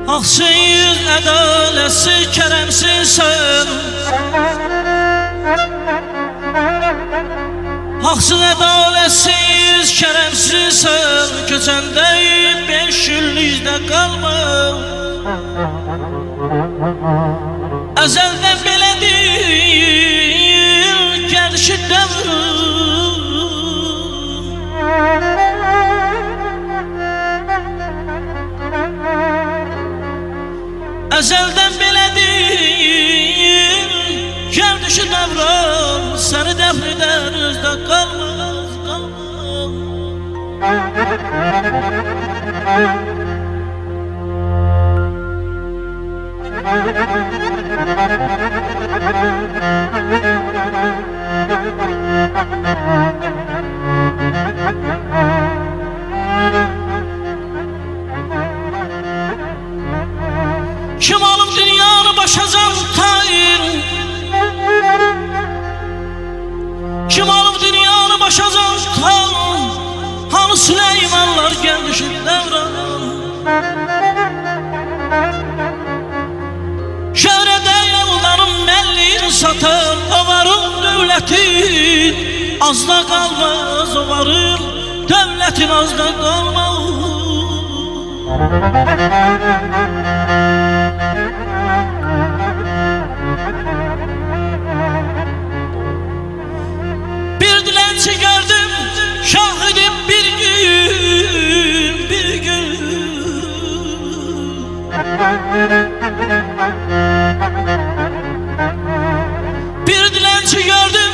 Haksız, adaletsiz, keremsiz sen. Haksız, adaletsiz, keremsiz sen. Köçende 5 yıllıkta kalma. Ezelden belədir, gəlişi dəvr. Ezelden belədir, gəlişi dəvr. Səni dəfn edəriz də qalmaz, qalmaz. Kim alıp dünyanı başacan tayin? Kim alıp dünyanı başacan tayin? Hani Süleymanlar geldi şu devran. Şehrede yolların mellini satan ovarın devleti azda kalmaz, ovarın devletin azda kalmaz. Bir dilenci gördüm, şahidim bir gün, bir gün. Bir dilenci gördüm,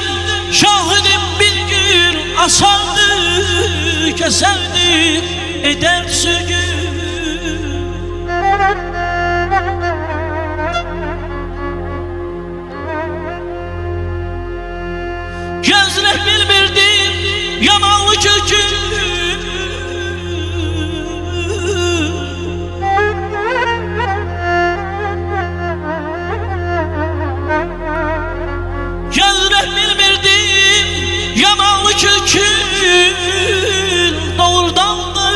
şahidim bir gün. Asandı, keserdi, eder sürgün. Gözler bilmirdim yamanlı kökü. Gözler bilmirdim yamanlı kökü. Doğrudan da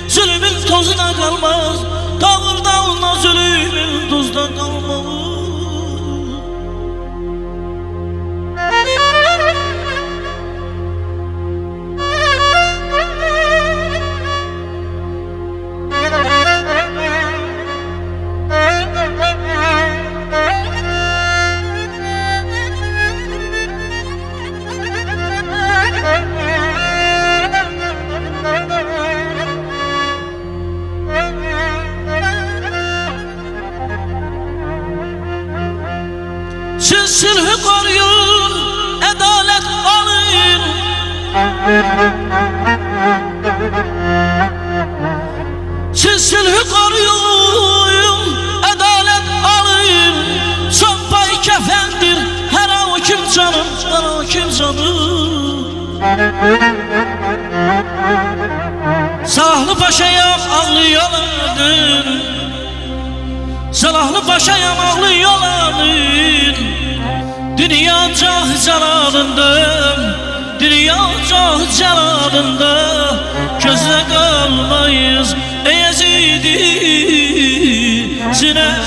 zulümün tozuna kalmaz. Doğrudan da zulümün tozuna kalmaz. Siz sülhü koruyun, adalet alın. Siz sülhü koruyun, adalet alın. Son pay kefendir her hakim canım, her hakim canım. Salahlı paşayam ağlıyorlardır. Salahlı paşayam ağlıyorlardır. Dünya cah celalında, dünya cah celalında gözle kalmayız ey Yazidi, sinem